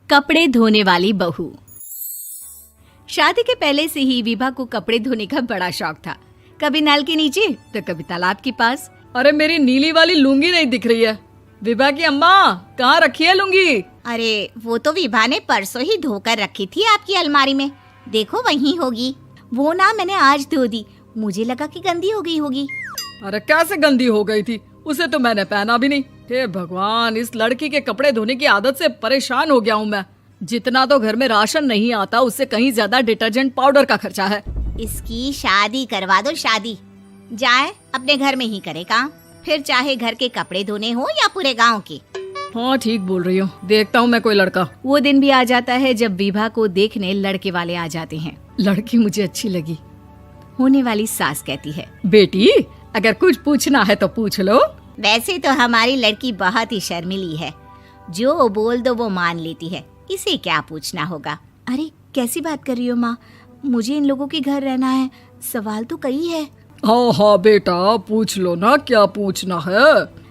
कपड़े धोने वाली बहू। शादी के पहले से ही विभा को कपड़े धोने का बड़ा शौक था। कभी नल के नीचे तो कभी तालाब के पास। अरे मेरी नीली वाली लुंगी नहीं दिख रही है। विभा की अम्मा, कहाँ रखी है लुंगी? अरे वो तो विभा ने परसों ही धोकर रखी थी आपकी अलमारी में, देखो वहीं होगी। वो ना मैंने आज धो दी, मुझे लगा कि गंदी हो गई होगी। अरे कैसे गंदी हो गई थी? उसे तो मैंने पहना भी नहीं। हे भगवान, इस लड़की के कपड़े धोने की आदत से परेशान हो गया हूँ मैं। जितना तो घर में राशन नहीं आता, उससे कहीं ज्यादा डिटर्जेंट पाउडर का खर्चा है। इसकी शादी करवा दो, शादी जाए अपने घर में ही करे काम, फिर चाहे घर के कपड़े धोने हो या पूरे गांव के। हाँ ठीक बोल रही हो, देखता हूँ मैं कोई लड़का। वो दिन भी आ जाता है जब विभा को देखने लड़के वाले आ जाते हैं। लड़की मुझे अच्छी लगी। होने वाली सास कहती है, बेटी अगर कुछ पूछना है तो पूछ लो। वैसे तो हमारी लड़की बहुत ही शर्मीली है, जो बोल दो वो मान लेती है, इसे क्या पूछना होगा। अरे कैसी बात कर रही हो माँ, मुझे इन लोगों के घर रहना है, सवाल तो कई है। हाँ हाँ बेटा, पूछ लो ना, क्या पूछना है।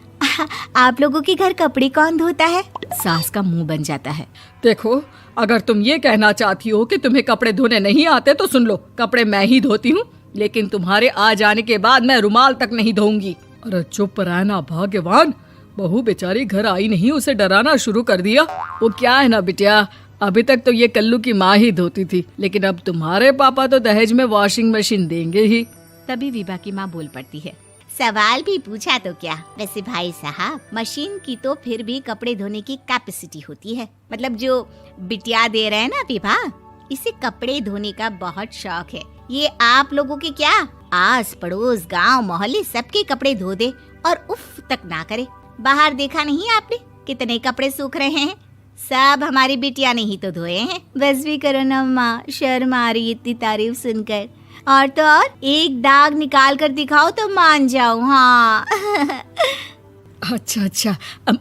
आप लोगों के घर कपड़े कौन धोता है? सास का मुंह बन जाता है। देखो, अगर तुम ये कहना चाहती हो कि तुम्हें कपड़े धोने नहीं आते तो सुन लो, कपड़े मैं ही धोती हूँ, लेकिन तुम्हारे आ जाने के बाद मैं रुमाल तक नहीं धोऊंगी। अरे चुप रहना भाग्यवान, बहू बेचारी घर आई नहीं, उसे डराना शुरू कर दिया। वो क्या है ना बिटिया, अभी तक तो ये कल्लू की माँ ही धोती थी, लेकिन अब तुम्हारे पापा तो दहेज में वॉशिंग मशीन देंगे ही। तभी विभा की माँ बोल पड़ती है, सवाल भी पूछा तो क्या। वैसे भाई साहब, मशीन की तो फिर भी कपड़े धोने की कैपेसिटी होती है। मतलब जो बिटिया दे रहे हैं ना विभा, इसे कपड़े धोने का बहुत शौक है। ये आप लोगों के क्या, आस पड़ोस गांव मोहल्ले सबके कपड़े धो दे और उफ तक ना करे। बाहर देखा नहीं आपने कितने कपड़े सूख रहे हैं? सब हमारी बिटिया ने ही तो धोए हैं। बस भी करो ना माँ, शर्म आ रही इतनी तारीफ सुनकर। और तो और एक दाग निकाल कर दिखाओ तो मान जाओ। हाँ अच्छा,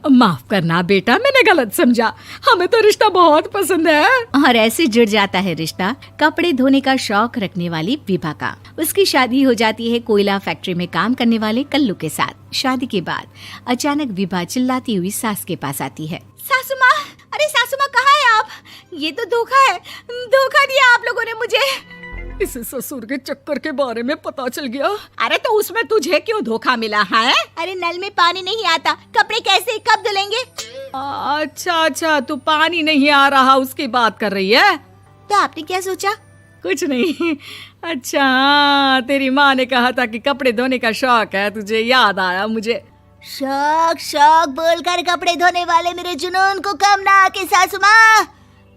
माफ करना बेटा, मैंने गलत समझा। हमें तो रिश्ता बहुत पसंद है। और ऐसे जुड़ जाता है रिश्ता कपड़े धोने का शौक रखने वाली विभा का। उसकी शादी हो जाती है कोयला फैक्ट्री में काम करने वाले कल्लू के साथ। शादी के बाद अचानक विभा चिल्लाती हुई सास के पास आती है। सासू माँ, अरे सासू माँ कहाँ है आप? ये तो धोखा है, धोखा दिया आप लोगों ने मुझे। इसे ससुर के चक्कर के बारे में पता चल गया। अरे तो उसमें तुझे क्यों धोखा मिला है? अरे नल में पानी नहीं आता, कपड़े कैसे कब धुलेंगे? अच्छा, तू पानी नहीं आ रहा उसकी बात कर रही है। तो आपने क्या सोचा? कुछ नहीं। अच्छा, तेरी माँ ने कहा था कि कपड़े धोने का शौक है तुझे, याद आया मुझे। शौक बोलकर कपड़े धोने वाले मेरे जुनून को कम ना आके सासू माँ,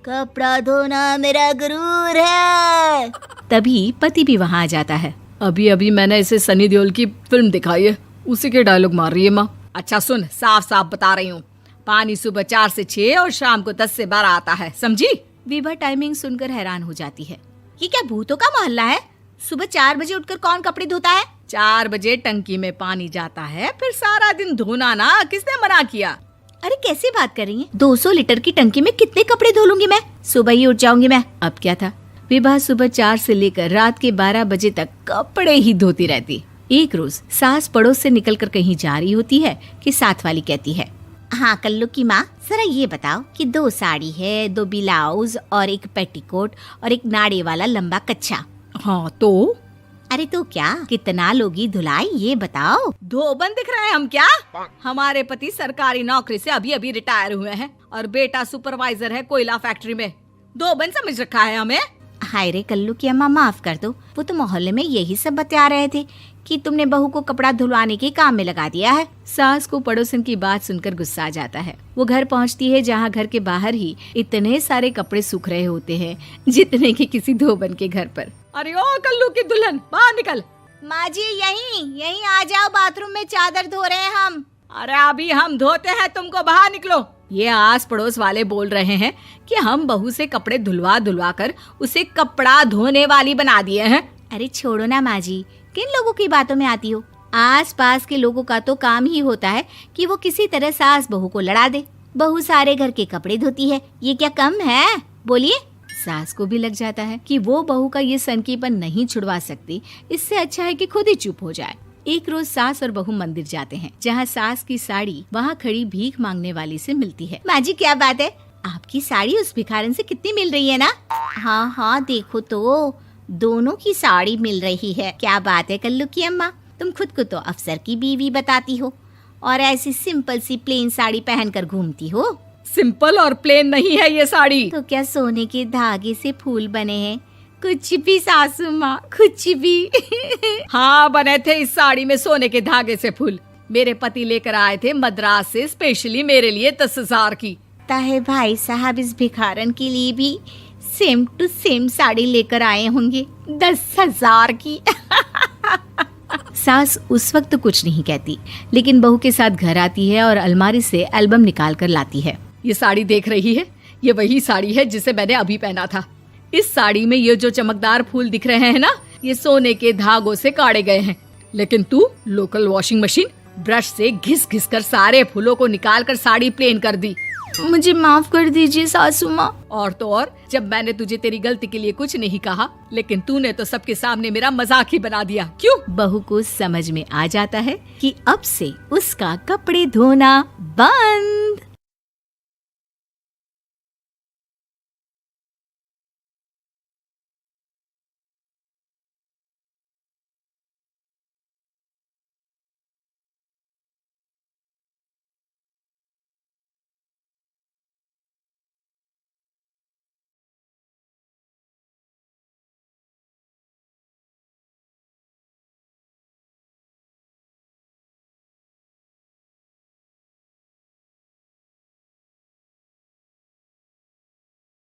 कपड़ा धोना मेरा गुरूर है। तभी पति भी वहाँ आ जाता है। अभी मैंने इसे सनी देओल की फिल्म दिखाई है, उसी के डायलॉग मार रही है माँ। अच्छा सुन, साफ बता रही हूँ, पानी सुबह 4 से 6 और शाम को 10 से 12 आता है, समझी? विभा टाइमिंग सुनकर हैरान हो जाती है। ये क्या भूतों का मोहल्ला है? सुबह 4 बजे उठकर कौन कपड़े धोता है? 4 बजे टंकी में पानी जाता है, फिर सारा दिन धोना ना, किसने मना किया? अरे कैसी बात कर रही हैं? 200 लीटर की टंकी में कितने कपड़े धो लूंगी मैं? सुबह ही उठ जाऊंगी मैं। अब क्या था, विभा सुबह 4 से लेकर रात के 12 बजे तक कपड़े ही धोती रहती। एक रोज सास पड़ोस से निकलकर कहीं जा रही होती है कि साथ वाली कहती है, हाँ कल्लू की माँ, जरा ये बताओ कि 2 साड़ी है, 2 ब्लाउज और एक पेटीकोट और एक नाड़े वाला लंबा कच्छा। हाँ तो? अरे तो क्या, कितना लोगी धुलाई ये बताओ। धोबन दिख रहे हैं हम क्या? हमारे पति सरकारी नौकरी से अभी रिटायर हुए हैं और बेटा सुपरवाइजर है कोयला फैक्ट्री में। धोबन समझ रखा है हमें। हाय रे कल्लू की अम्मा, माफ कर दो, वो तो मोहल्ले में यही सब बता रहे थे कि तुमने बहू को कपड़ा धुलवाने के काम में लगा दिया है। सास को पड़ोसन की बात सुनकर गुस्सा आ जाता है। वो घर पहुंचती है जहां घर के बाहर ही इतने सारे कपड़े सूख रहे होते हैं जितने कि किसी धोबन के घर पर। अरे ओ कल्लू की दुल्हन, बाहर निकल। माँ जी यहीं आ जाओ, बाथरूम में चादर धो रहे हैं हम। अरे अभी हम धोते हैं, तुमको बाहर निकलो। ये आस पड़ोस वाले बोल रहे हैं कि हम बहू से कपड़े धुलवा कर उसे कपड़ा धोने वाली बना दिए हैं। अरे छोड़ो ना माँ जी, किन लोगों की बातों में आती हो? आस पास के लोगों का तो काम ही होता है कि वो किसी तरह सास बहू को लड़ा दे। बहू सारे घर के कपड़े धोती है, ये क्या कम है? बोलिए। सास को भी लग जाता है कि वो बहू का ये सनकीपन नहीं छुड़वा सकती, इससे अच्छा है कि खुद ही चुप हो जाए। एक रोज सास और बहू मंदिर जाते हैं, जहाँ सास की साड़ी वहाँ खड़ी भीख मांगने वाली से मिलती है। माँ जी क्या बात है, आपकी साड़ी उस भिखारन से कितनी मिल रही है ना? हाँ हाँ देखो तो, दोनों की साड़ी मिल रही है। क्या बात है कल्लू की अम्मा, तुम खुद को तो अफसर की बीवी बताती हो और ऐसी सिंपल सी प्लेन साड़ी पहनकर घूमती हो। सिंपल और प्लेन नहीं है ये साड़ी। तो क्या सोने के धागे से फूल बने हैं? कुछ भी सासू माँ, कुछ भी। हाँ बने थे इस साड़ी में सोने के धागे से फूल। मेरे पति लेकर आए थे मद्रास से स्पेशली मेरे लिए 10,000 की। ताहे भाई साहब इस भिखारन के लिए भी सेम टू सेम साड़ी लेकर आए होंगे 10,000 की। सास उस वक्त तो कुछ नहीं कहती, लेकिन बहू के साथ घर आती है और अलमारी से एल्बम निकाल कर लाती है। ये साड़ी देख रही है, ये वही साड़ी है जिसे मैंने अभी पहना था। इस साड़ी में ये जो चमकदार फूल दिख रहे हैं ना, ये सोने के धागों से काढ़े गए हैं। लेकिन तू लोकल वॉशिंग मशीन ब्रश से घिस घिस कर सारे फूलों को निकाल कर साड़ी प्लेन कर दी। मुझे माफ कर दीजिए सासू माँ। और तो और, जब मैंने तुझे तेरी गलती के लिए कुछ नहीं कहा, लेकिन तूने तो सबके सामने मेरा मजाक ही बना दिया। क्यों? बहू को समझ में आ जाता है कि अब से उसका कपड़े धोना बंद।